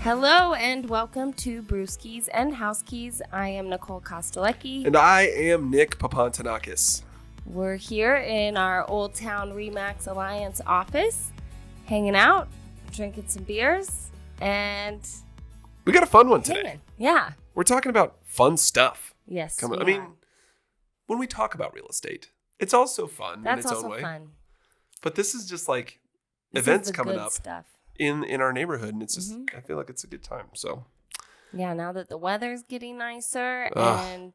Hello and welcome to Brewskis and Housekeys. I am Nicole Kostelecki. And I am Nick Papantanakis. We're here in our Old Town Remax Alliance office, hanging out, drinking some beers, and we got a fun one today. Yeah. We're talking about fun stuff. Yes, I mean, when we talk about real estate, it's also fun in its own way. Fun. But this is just like events coming up stuff. in our neighborhood, and it's just I feel like it's a good time. So yeah, now that the weather's getting nicer, and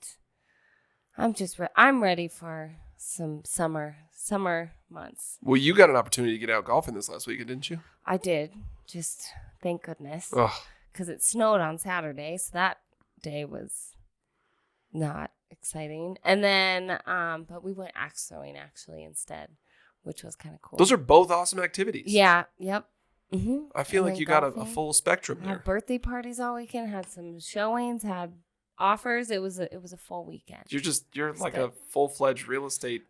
I'm ready for some summer months. Well, you got an opportunity to get out golfing this last weekend, didn't you? I did. Just thank goodness. Ugh. Because it snowed on Saturday, so that day was not exciting. And then, but we went axe throwing actually instead, which was kind of cool. Those are both awesome activities. Yeah. Yep. Mm-hmm. I feel like you got a full spectrum there. Had birthday parties all weekend. Had some showings. Had offers. It was a full weekend. You're like a full-fledged real estate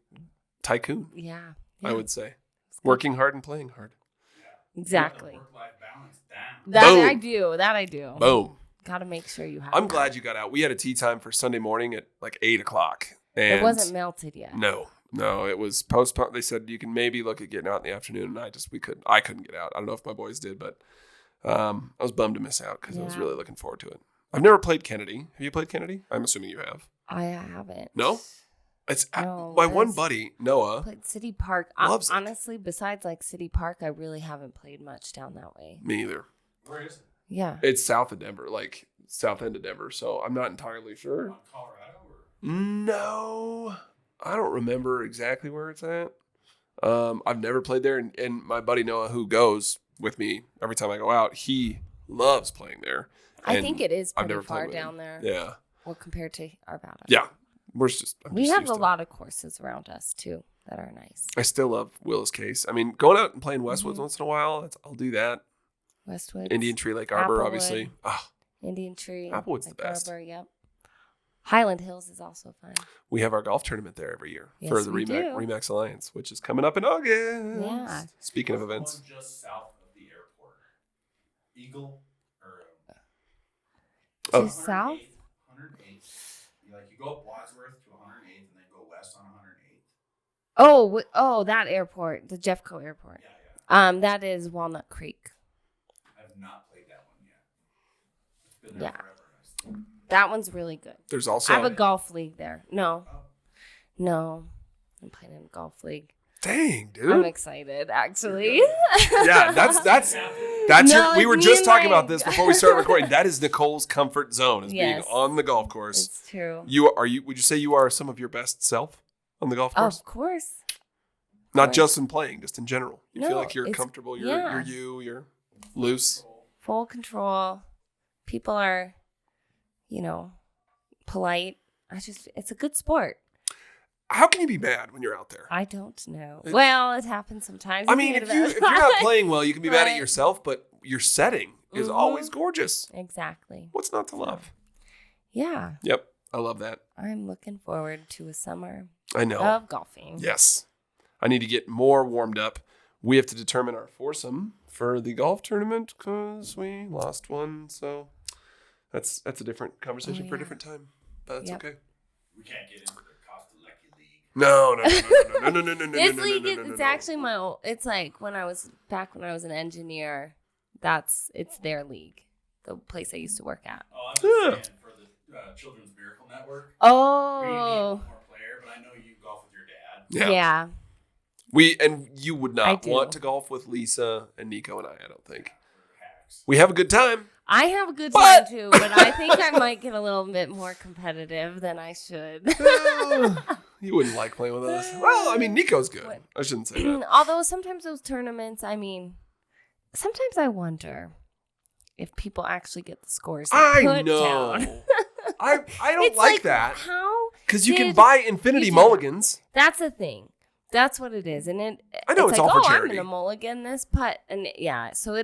tycoon. Yeah. I would say, working hard and playing hard. Exactly. Work-life balance down. That I do. Boom. Got to make sure you have. I'm glad you got out. We had a tea time for Sunday morning at like 8:00. And it wasn't melted yet. No, it was postponed. They said you can maybe look at getting out in the afternoon, and I couldn't get out. I don't know if my boys did, but I was bummed to miss out because I was really looking forward to it. I've never played Kennedy. Have you played Kennedy? I'm assuming you have. I haven't. No? My one buddy, Noah. Played City Park. Loves it. Honestly, besides like City Park, I really haven't played much down that way. Me either. Where is it? Yeah. It's south of Denver, like south end of Denver, so I'm not entirely sure. Colorado? No, I don't remember exactly where it's at. I've never played there, and my buddy Noah, who goes with me every time I go out, he loves playing there. I think it is pretty never far down there. Yeah. Well, compared to Arvada. Yeah. We have a lot of courses around us, too, that are nice. I still love Willis Case. I mean, going out and playing Westwoods once in a while, I'll do that. Westwoods. Indian Tree, Lake Arbor, Applewood, obviously. Indian Tree. Applewood's Lake the best. Arbor, yep. Highland Hills is also fun. We have our golf tournament there every year for the we do. Remax Alliance, which is coming up in August. Yeah. Speaking of events. One just south of the airport. Eagle or Just south? 108th. You go up Wadsworth to 108th and then go west on 108th. Oh, that airport, the Jeffco Airport. Yeah. That is Walnut Creek. I've not played that one yet. It's been there forever. That one's really good. There's also I have a golf league there. No, I'm playing in a golf league. Dang, dude. I'm excited, actually. Yeah, that's No, we were me just and talking my- about this before we started recording. That is Nicole's comfort zone, is being on the golf course. It's true. Would you say you are some of your best self on the golf course? Of course. Not just in playing, just in general. You feel like you're it's- comfortable, you're you're loose. Full control. People are, polite. It's a good sport. How can you be mad when you're out there? I don't know. Well, it happens sometimes. I mean, if you're not playing well, you can be mad at yourself, but your setting is always gorgeous. Exactly. What's not to love? Yeah. Yep. I love that. I'm looking forward to a summer I know. of golfing. Yes. I need to get more warmed up. We have to determine our foursome for the golf tournament because we lost one. So that's a different conversation for a different time. But that's okay. We can't get into the Kostelecki League. No. This league is actually it's like when I was an engineer, it's their league, the place I used to work at. Oh, I'm just saying for the Children's Miracle Network. Oh. We need one more player, but I know you golf with your dad. Yeah. You would not want to golf with Lisa and Nico and I don't think. Hacks. We have a good time. I have a good time too, but I think I might get a little bit more competitive than I should. You wouldn't like playing with us. Well, I mean, Nico's good. I shouldn't say that. Although sometimes those tournaments, sometimes I wonder if people actually get the scores. I know. Down. I don't like that. How? Because you can buy infinity mulligans. That's the thing. That's what it is, and I know it's all for charity. I'm gonna mulligan this putt, and so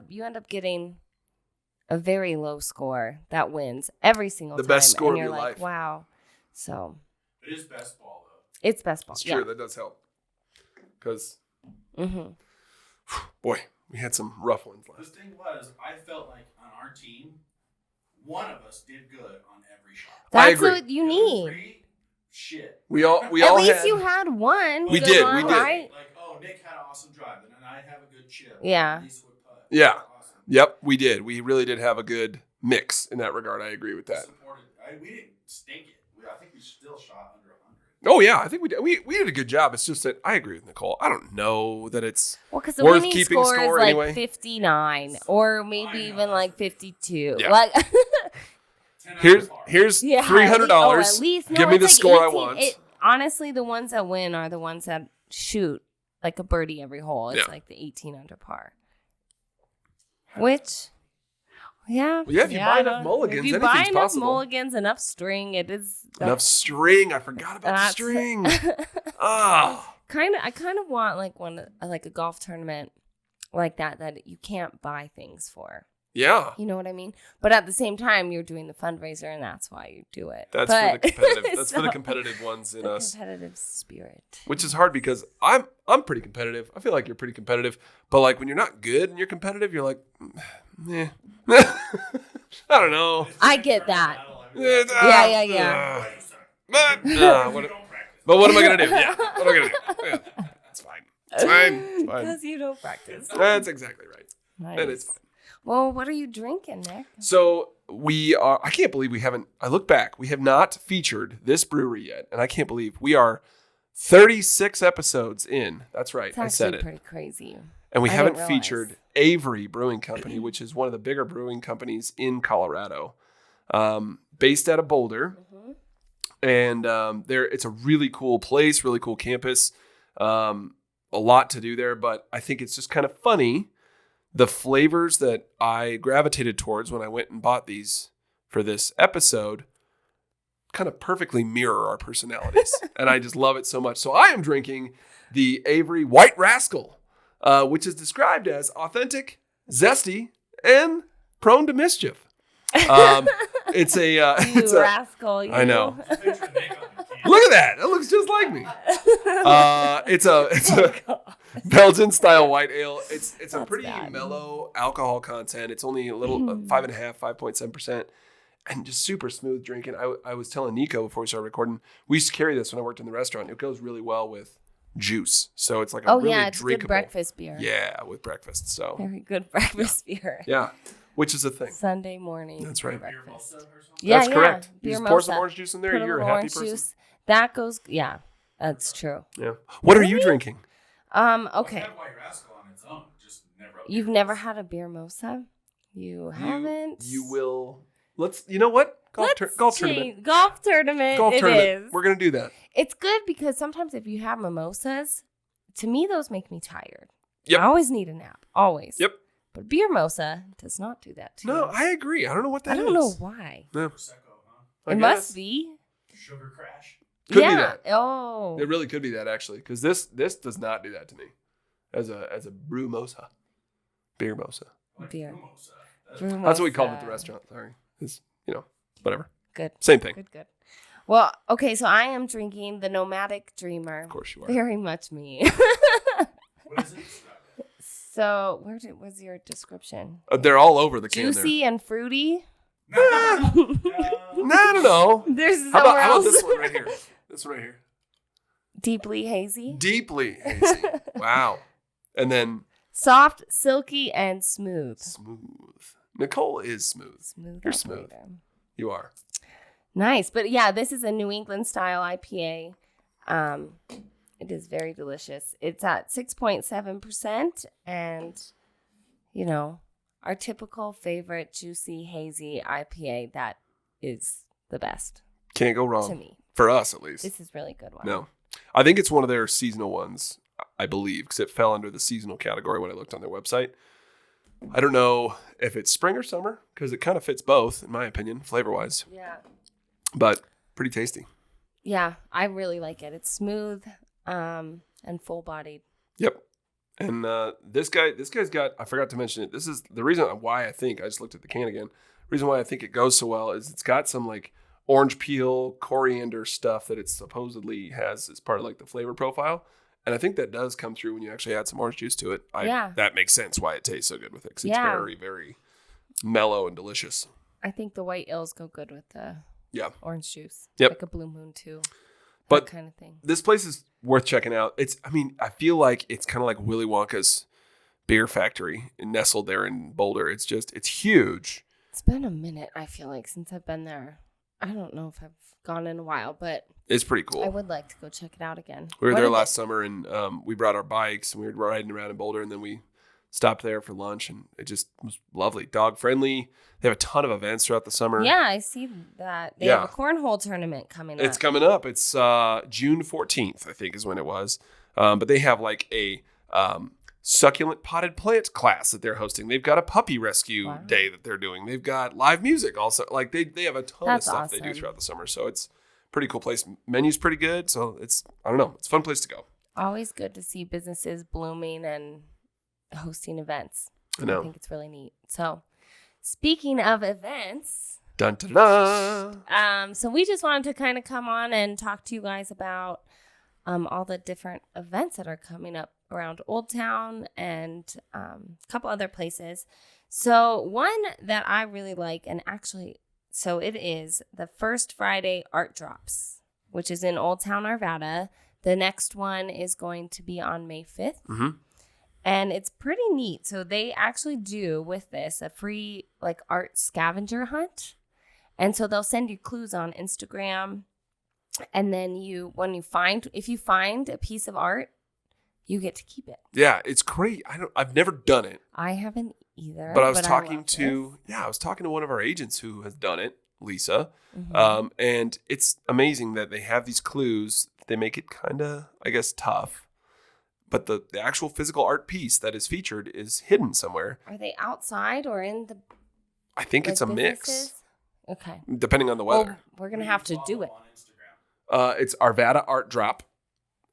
you end up getting a very low score that wins every single time. The best score and of you're your like, life. Wow. So it is best ball though. It's best ball. It's true. That does help. Because, boy, We had some rough ones The last. thing was, I felt like on our team, one of us did good on every shot. I That's agree. what you The other need. three, shit. We all At had. least you had one. We good did, one, we did. Right? Like, oh, Nick had an awesome drive, and then I'd have a good chip. Yeah. At least would putt. Yeah. Awesome. Yep, we did. We really did have a good mix in that regard. I agree with that. We didn't stink it. I think we still shot under 100. Oh yeah, I think we did. We did a good job. It's just that I agree with Nicole. I don't know that it's Because the worth winning keeping score score is like anyway. 59 or I maybe know, even like 52. Yeah. Like 10 here's under par. here's yeah, $300. at least no, Give me it's the like score I 18. want. Honestly, the ones that win are the ones that shoot like a birdie every hole. It's Yeah. like the 18 under par. Which, yeah. Well, yeah, if you buy enough mulligans, if you anything's buy enough possible. mulligans, enough string, it is Enough string. I forgot about the string. Ah. I kind of want like a golf tournament like that you can't buy things for. Yeah. You know what I mean? But at the same time, you're doing the fundraiser, and that's why you do it. That's But- for the competitive. That's for the so- competitive ones in the us. competitive spirit. Which is hard because I'm pretty competitive. I feel like you're pretty competitive, but like when you're not good and you're competitive, you're like, eh. I don't know. I get that. Yeah. But what am I gonna do? Yeah, what am I gonna do? Yeah, it's fine. It's fine. It's fine. Because you don't practice. That's exactly right. Nice. And it's fine. Well, what are you drinking, Nick? So we are. I can't believe we haven't. I look back. We have not featured this brewery yet, and I can't believe we are 36 episodes in. That's right. It's I said actually it. pretty crazy. And we I haven't didn't realize. featured Avery Brewing Company, which is one of the bigger brewing companies in Colorado, based out of Boulder. And it's a really cool place, really cool campus. A lot to do there, but I think it's just kind of funny. The flavors that I gravitated towards when I went and bought these for this episode kind of perfectly mirror our personalities. And I just love it so much. So I am drinking the Avery White Rascal, which is described as authentic, zesty, and prone to mischief. It's a You rascal. You. I know. Picture Nick on the can. Look at that. That looks just like me. It's a Belgian style white ale. It's a That's pretty bad. mellow alcohol content. It's only a little 5.5, 5.7%, and just super smooth drinking. I was telling Nico before we started recording, we used to carry this when I worked in the restaurant. It goes really well with juice. So it's like a really yeah, it's drinkable. good breakfast beer. Yeah, with breakfast. So Very good breakfast beer. yeah, which is a thing. Sunday morning. That's right. Beer Breakfast. mosa or something? Yeah, That's correct. You Beer just pour some mosa. orange juice in there. Put a You're a little happy orange person. juice. That goes. Yeah, that's true. Yeah. What are you drinking? I've Okay. had White Rascal on its own, just never. You've never had a beer mosa? You haven't? You will. You know what? Golf tournament. Golf tournament. Golf Golf it tournament. is. We're going to do that. It's good because sometimes if you have mimosas, to me, those make me tired. Yep. I always need a nap. Always. Yep. But beer mosa does not do that to No, you. I agree. I don't know what that I is. don't know why. No, Prosecco, huh? I It guess. must be. Sugar crash. Could be yeah. that. Oh. It really could be that actually, because this does not do that to me, as a brew mosa, beer mosa. Like Beer. Mimosa. That's what we called it at the Mimosa. restaurant. Sorry, it's whatever. Good. Same thing. Good. Well, okay, so I am drinking the Nomadic Dreamer. Of course you are. Very much me. What is it? So, was your description? They're all over the can Juicy and fruity. there. No. There's How somewhere about else. this one right here? This one right here. Deeply hazy. Deeply hazy. Wow. And then Soft, silky, and smooth. smooth. Nicole is smooth. Smooth. You're smooth. operator. You are. Nice. But yeah, this is a New England style IPA. It is very delicious. It's at 6.7%. And, our typical favorite juicy, hazy IPA, that is the best Can't go wrong. to me. For us, at least. This is really good one. No. I think it's one of their seasonal ones, I believe, because it fell under the seasonal category when I looked on their website. I don't know if it's spring or summer, because it kind of fits both, in my opinion, flavor-wise. Yeah. But pretty tasty. Yeah, I really like it. It's smooth and full-bodied. Yep. And this guy's got, I forgot to mention it. This is the reason why I just looked at the can again. The reason why I think it goes so well is it's got some like orange peel, coriander stuff that it supposedly has as part of like the flavor profile. And I think that does come through when you actually add some orange juice to it. That makes sense why it tastes so good with it. Because it's very, very mellow and delicious. I think the white ales go good with the orange juice. Yep. Like a Blue Moon too. But that kind of thing. This place is worth checking out. I feel like it's kind of like Willy Wonka's beer factory nestled there in Boulder. It's huge. It's been a minute, I feel like, since I've been there. I don't know if I've gone in a while, but it's pretty cool. I would like to go check it out again. We were there last summer, and we brought our bikes, and we were riding around in Boulder, and then we stopped there for lunch, and it just was lovely. Dog friendly. They have a ton of events throughout the summer. Yeah, I see that. They have a cornhole tournament coming up. It's coming up. It's June 14th, I think, is when it was. But they have like a succulent potted plant class that they're hosting. They've got a puppy rescue day that they're doing. They've got live music also. Like they have a ton of stuff they do throughout the summer. So it's a pretty cool place. Menu's pretty good. So it's a fun place to go. Always good to see businesses blooming and hosting events. I know. I think it's really neat. So speaking of events, dun, dun, dun. So we just wanted to kind of come on and talk to you guys about all the different events that are coming up around Old Town and a couple other places. So one that I really like, and actually, so it is the First Friday Art Drops, which is in Old Town, Arvada. The next one is going to be on May 5th. Mm-hmm. And it's pretty neat. So they actually do with this a free like art scavenger hunt. And so they'll send you clues on Instagram. And then if you find a piece of art, you get to keep it. Yeah, it's great. I've never done it. I haven't either. But I was talking to one of our agents who has done it, Lisa. Mm-hmm. And it's amazing that they have these clues. They make it kind of, I guess, tough. But the actual physical art piece that is featured is hidden somewhere. Are they outside or in the? I think it's a businesses? mix. Okay. Depending on the weather. Well, we're going to have to do it. It's Arvada Art Drop.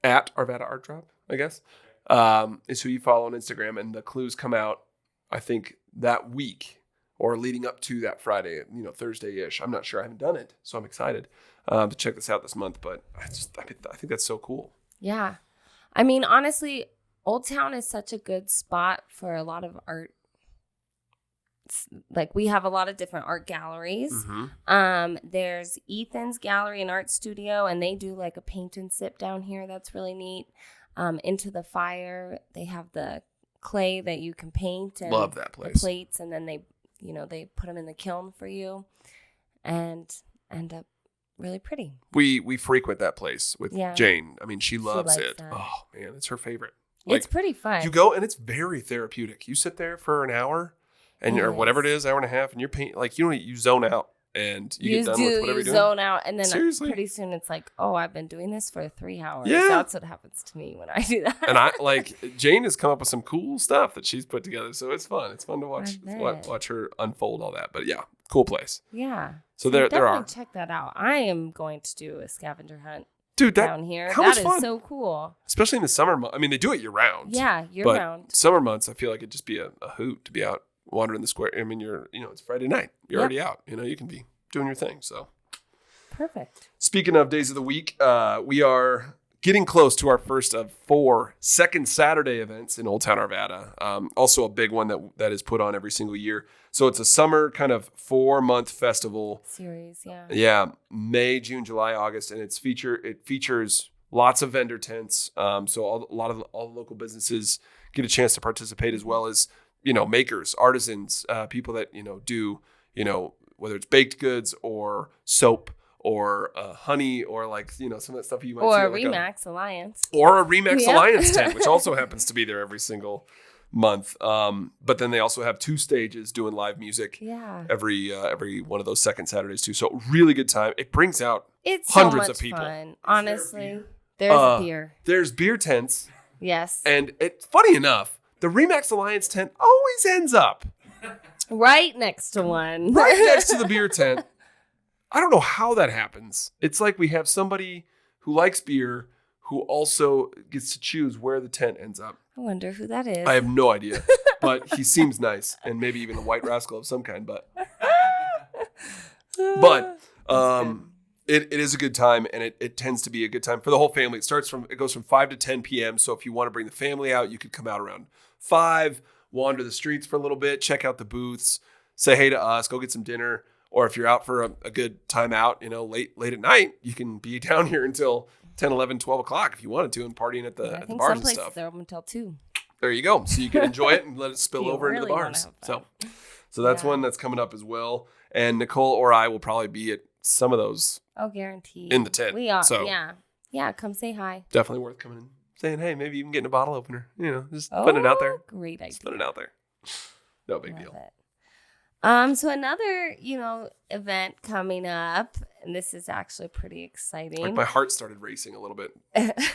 At Arvada Art Drop, I guess. Is who you follow on Instagram. And the clues come out, I think, that week or leading up to that Friday, Thursday-ish. I'm not sure. I haven't done it. So I'm excited to check this out this month. But I think that's so cool. Yeah. I mean, honestly, Old Town is such a good spot for a lot of art. Like, we have a lot of different art galleries. Mm-hmm. There's Ethan's Gallery and Art Studio, and they do like a paint and sip down here. That's really neat. Into the Fire, they have the clay that you can paint. And love that place. The plates, and then they put them in the kiln for you and end up really pretty. We frequent that place with Jane. I mean, she loves it. That. Oh man, it's her favorite. It's pretty fun. You go and it's very therapeutic. You sit there for an hour or whatever it is, hour and a half, and you're painting like you zone out and you get done with whatever you're doing. You zone out, and then Seriously? pretty soon it's like, oh, I've been doing this for 3 hours. Yeah. That's what happens to me when I do that. And I Jane has come up with some cool stuff that she's put together, so it's fun. It's fun to watch her unfold all that. But yeah, cool place. Yeah. So there are. Check that out. I am going to do a scavenger hunt. Dude, down here. That is fun. So cool. Especially in the summer months. I mean, they do it year round. Yeah, year round. Summer months, I feel like it'd just be a hoot to be out wandering the square. I mean, it's Friday night. You're already out. You can be doing your thing. So perfect. Speaking of days of the week, we are getting close to our first of 4 second Saturday events in Old Town Arvada. Also a big one that is put on every single year. So it's a summer kind of 4-month festival series. Yeah. Yeah. May, June, July, August. And it features lots of vendor tents. So all the local businesses get a chance to participate, as well as, makers, artisans, people that, do, whether it's baked goods or soap or honey, or some of that stuff you might see. Or a Remax Alliance. Or a Remax Alliance tent, which also happens to be there every single month. But then they also have 2 stages doing live music. Yeah. Every one of those second Saturdays too. So really good time. It brings out it's hundreds so much of people. Fun. Honestly, there's beer. There's beer tents. Yes. And it's funny enough, the Remax Alliance tent always ends up right next to one. Right next to the beer tent. I don't know how that happens. It's like we have somebody who likes beer who also gets to choose where the tent ends up. I wonder who that is. I have no idea, but he seems nice, and maybe even a White Rascal of some kind. But It is a good time, and it tends to be a good time for the whole family. It goes from 5 to 10 p.m. So if you want to bring the family out, you could come out around 5, wander the streets for a little bit, check out the booths, say hey to us, go get some dinner. Or if you're out for a good time out, late at night, you can be down here until 10, 11, 12 o'clock if you wanted to and partying at the bars and stuff. Some places they're open until 2. There you go. So you can enjoy it and let it spill over into the bars. So that's one that's coming up as well. And Nicole or I will probably be at some of those. Oh, guaranteed. In the tent. We are. So Yeah, come say hi. Definitely worth coming in, saying, hey, maybe even getting a bottle opener. Just putting it out there. Great idea. Just putting it out there. No big deal. So another, event coming up, and this is actually pretty exciting. Like my heart started racing a little bit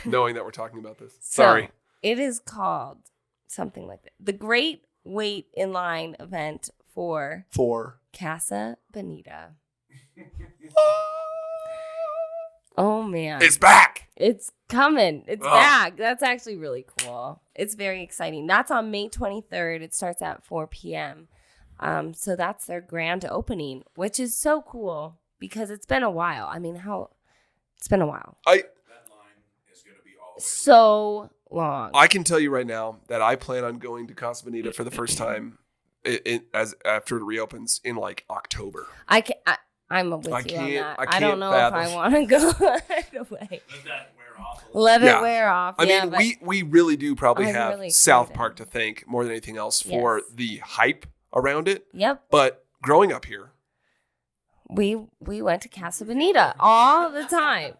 knowing that we're talking about this. So, Sorry. It is called something like that. The Great Wait in Line event for CASA Bonita. Oh, man. It's back. It's coming. It's back. That's actually really cool. It's very exciting. That's on May 23rd. It starts at 4 p.m. So that's their grand opening, which is so cool because it's been a while. I mean, it's been a while. That line is going to be all so long. I can tell you right now that I plan on going to Casa Bonita for the first time after it reopens in like October. I'm with you on that. I don't know if I want to go right away. Let that wear off. Let it wear off. I mean, we really do probably have really South Park to thank more than anything else for the hype around it. Yep. But growing up here, we went to Casa Bonita all the time.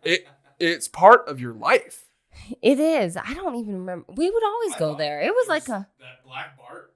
It's part of your life. It is. I don't even remember. We would always go there. It was like that Black Bart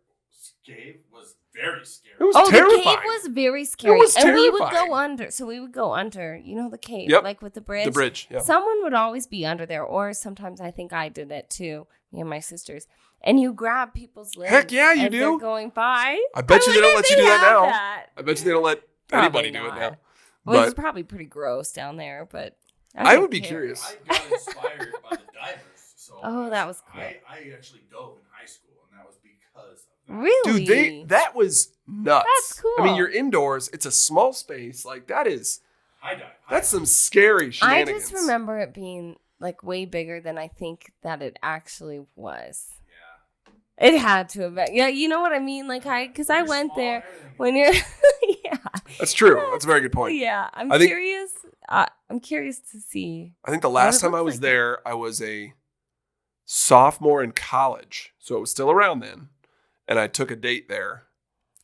cave was very scary. It was terrifying. The cave was very scary. It was and terrifying. we would go under. So we would go under, the cave, like with the bridge. The bridge, yeah. Someone would always be under there, or sometimes I think I did it too, me and my sisters. And you grab people's legs. Heck yeah, you as do. They're going by. I bet you they don't let you do that now. That. I bet you they don't let anybody do it now. Well, it's probably pretty gross down there, but I would be curious. I got inspired by the divers. So that was cool. I actually dove in high school, and that was because of that. Really? Dude, that was nuts. That's cool. I mean, you're indoors. It's a small space. Like, that is... High dive. That's some scary shenanigans. I just remember it being, like, way bigger than I think that it actually was. Yeah. It had to have been. Yeah, you know what I mean? Like, because I went there when you're... yeah. That's true. That's a very good point. Yeah. I'm curious. I'm curious to see. I think the last time I was there, I was a sophomore in college. So it was still around then. And I took a date there.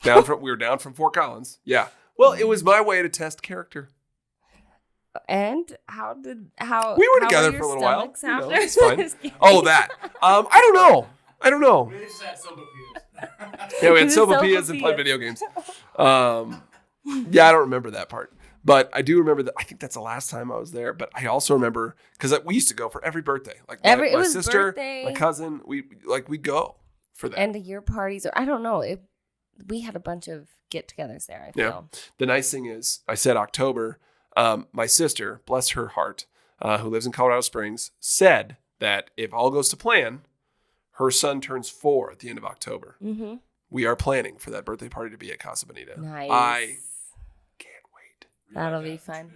We were down from Fort Collins. Yeah. Well, it was my way to test character. And how we were together for a little while. It's fine. Oh, that. I don't know. We just had sopapillas. Yeah, we had sopapillas and played video games. Yeah, I don't remember that part. But I do remember that. I think that's the last time I was there. But I also remember because we used to go for every birthday. Like my sister, my cousin, we'd go for that. End of year parties, or I don't know. We had a bunch of get-togethers there. I feel. Yeah. The nice thing is, I said October. My sister, bless her heart, who lives in Colorado Springs, said that if all goes to plan, her son turns 4 at the end of October. Mm-hmm. We are planning for that birthday party to be at Casa Bonita. Nice. I can't wait. That'll be fun.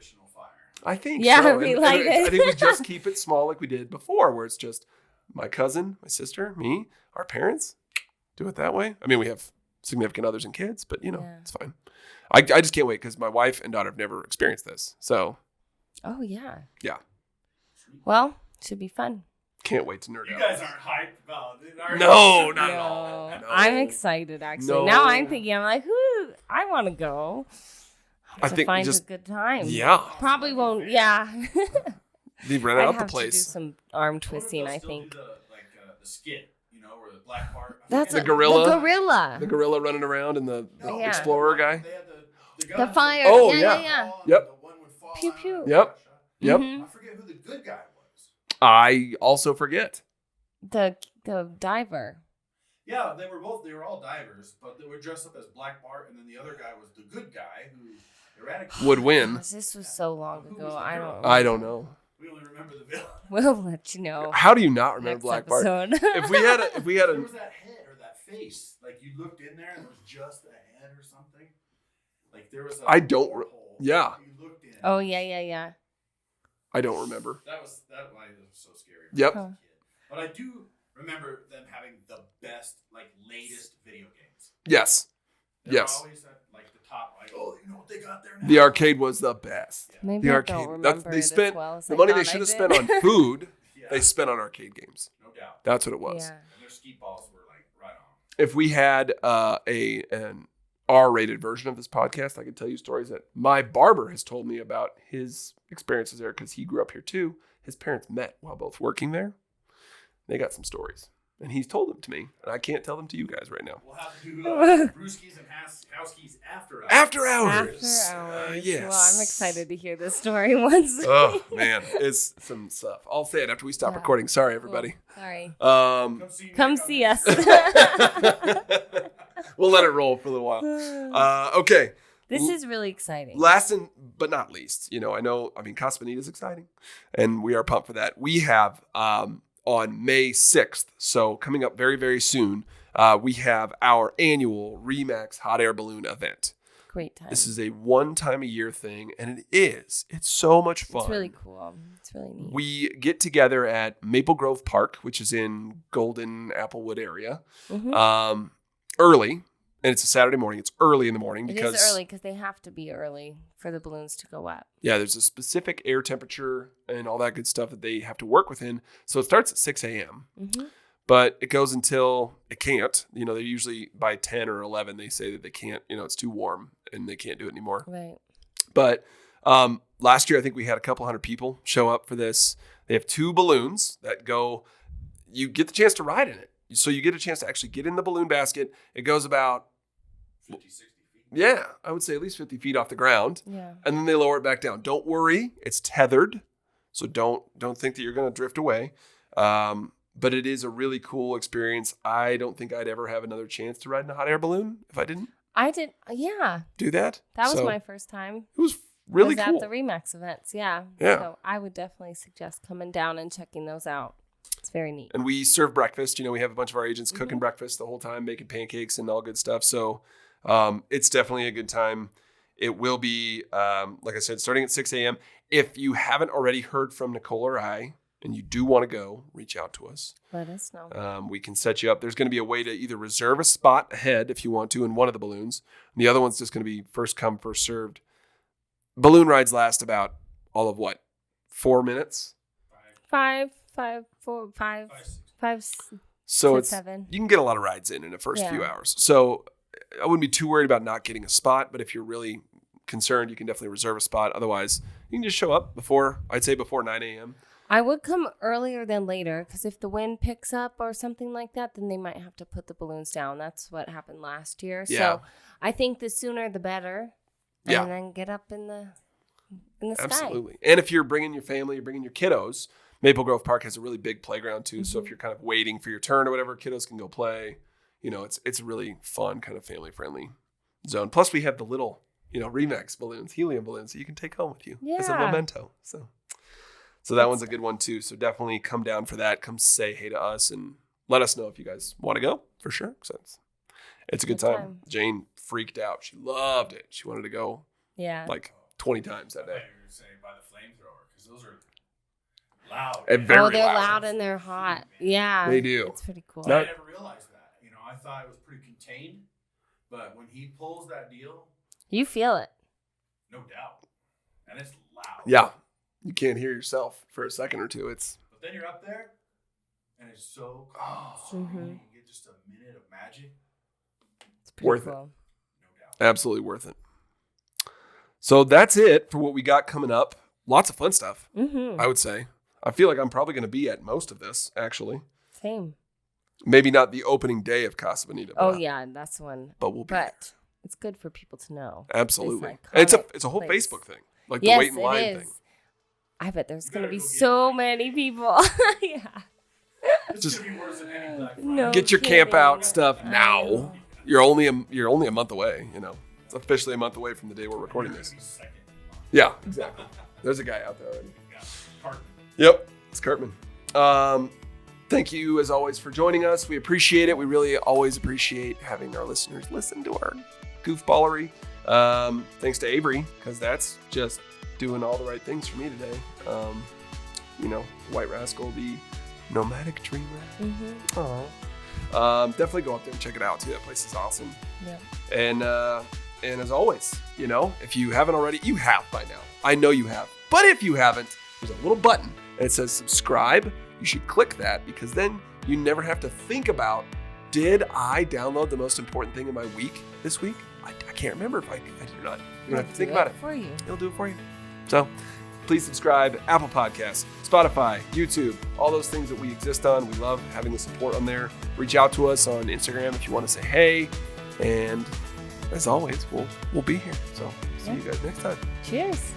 I think so. Yeah, we like it. I think we just keep it small like we did before, where it's just my cousin, my sister, me, our parents. Do it that way. I mean, we have significant others and kids, but it's fine. I just can't wait because my wife and daughter have never experienced this. So. Oh, yeah. Yeah. Well, should be fun. Can't wait to nerd out. You guys aren't hyped about it, are you? No, not at all. No. I'm excited, actually. No. Now I'm thinking, I'm like, I want to go. I think find a good time. Yeah. Probably won't. Yeah. They rent out the place. To do some arm twisting, I think. Do the skit, where the black part. That's the gorilla. The gorilla running around and the explorer guy. They had the fire. Oh, yeah. Yep. The one would fall pew pew. Yep. Mm-hmm. I forget who the good guy was. I also forget. The diver. Yeah, they were all divers, but they were dressed up as Black Bart, and then the other guy was the good guy who eradicated. Would win. Gosh, this was so long ago. I don't know. We only remember the villain. We'll let you know. How do you not remember Black Bart? If we had a there was that head or that face. Like you looked in there and there was just a head or something. Like there was a I don't. Yeah. You looked in. Oh yeah. I don't remember. That was so scary. Yep. Huh. But I do remember them having the best, latest video games. Yes. They're always at the top. Oh, you know what they got there now? The arcade was the best. Yeah. Maybe The I arcade. don't remember They it spent as well as the I money they thought should I have spent did. on food. Yeah. They spent on arcade games. No doubt. That's what it was. Yeah. And their skeet balls were right on. If we had an R-rated version of this podcast, I could tell you stories that my barber has told me about his experiences there because he grew up here too. His parents met while both working there. They got some stories, and he's told them to me, and I can't tell them to you guys right now. We'll have to do brewskis and housekeys after hours. After hours. After hours. Yes. Well, I'm excited to hear this story once. Oh man, it's some stuff. I'll say it after we stop recording. Sorry, everybody. Sorry. Come see us. We'll let it roll for a little while. Okay. This is really exciting. Last but not least, Casa Bonita is exciting, and we are pumped for that. We have on May 6th, so coming up very, very soon, we have our annual Remax Hot Air Balloon event. Great time. This is a one-time-a-year thing, and it's so much fun. It's really cool. It's really neat. We get together at Maple Grove Park, which is in Golden Applewood area, early. And it's a Saturday morning. It's early in the morning because it is early because they have to be early for the balloons to go up. Yeah, there's a specific air temperature and all that good stuff that they have to work within. So it starts at 6 a.m., but it goes until it can't. They usually by 10 or 11, they say that they can't, it's too warm and they can't do it anymore. Right. But last year, I think we had a couple hundred people show up for this. They have 2 balloons that go, you get the chance to ride in it. So you get a chance to actually get in the balloon basket. It goes about 50, 60 feet. Yeah, I would say at least 50 feet off the ground. Yeah. And then they lower it back down. Don't worry, it's tethered. So don't think that you're going to drift away. But it is a really cool experience. I don't think I'd ever have another chance to ride in a hot air balloon if I didn't I did. Yeah. do that. That was So my first time. It was really was cool. at the Remax events. Yeah. Yeah. So I would definitely suggest coming down and checking those out. It's very neat. And we serve breakfast. We have a bunch of our agents cooking breakfast the whole time, making pancakes and all good stuff. So it's definitely a good time. It will be, like I said, starting at 6 a.m. If you haven't already heard from Nicole or I, and you do want to go, reach out to us. Let us know. We can set you up. There's going to be a way to either reserve a spot ahead if you want to in one of the balloons. And the other one's just going to be first come, first served. Balloon rides last about all of 4 minutes? 5, 4, 5, 5, So 6, 7. You can get a lot of rides in the first few hours. So I wouldn't be too worried about not getting a spot, but if you're really concerned, you can definitely reserve a spot. Otherwise, you can just show up before 9 a.m. I would come earlier than later because if the wind picks up or something like that, then they might have to put the balloons down. That's what happened last year. Yeah. So I think the sooner the better. And Yeah. then get up in the sky. Absolutely. And if you're bringing your family, you're bringing your kiddos, Maple Grove Park has a really big playground too. So if you're kind of waiting for your turn or whatever, kiddos can go play. It's a really fun kind of family friendly zone. Plus we have the little, Remax balloons, helium balloons that you can take home with you as a memento. So that one's a good one too. So definitely come down for that. Come say hey to us and let us know if you guys want to go for sure. So it's a good time. Jane freaked out. She loved it. She wanted to go 20 times that day. I thought you were going to say by the flamethrower because those are loud. And very they're loud. loud and they're hot. Yeah. They do. It's pretty cool. I never realized that. I thought it was pretty contained, but when he pulls that deal, You feel it. no doubt, and it's loud. Yeah. You can't hear yourself for a second or two. But then you're up there, and it's so calm. So you get just a minute of magic. It's pretty Worth it. cool. No doubt. absolutely worth it. So that's it for what we got coming up. Lots of fun stuff, I would say. I feel like I'm probably going to be at most of this, actually. Same. Maybe not the opening day of Casa Bonita. Oh, yeah. That's one. But we'll be there. But it's good for people to know. Absolutely. This iconic It's a whole place. Facebook thing. Like Yes, the wait in line it is. thing. I bet there's going to better be go get so it. many people. Yeah. It's Just- going to be worse than any Black Friday. No. Get your camp kidding. out stuff I now. know. You're only a month away, It's officially a month away from the day we're recording this. Second. Yeah, exactly. There's a guy out there already. Yeah. Carton. Yep, it's Cartman. Thank you, as always, for joining us. We appreciate it. We really always appreciate having our listeners listen to our goofballery. Thanks to Avery, because that's just doing all the right things for me today. White Rascal, the Nomadic Dreamer. Mm-hmm. Definitely go up there and check it out too. That place is awesome. Yeah. And as always, if you haven't already, you have by now. I know you have. But if you haven't, there's a little button and it says subscribe. You should click that because then you never have to think about, did I download the most important thing in my week this week? I can't remember if I did or not. You don't have to think about it. For you. It'll do it for you. So please subscribe. Apple Podcasts, Spotify, YouTube, all those things that we exist on. We love having the support on there. Reach out to us on Instagram if you want to say hey. And as always, we'll be here. So see you guys next time. Cheers.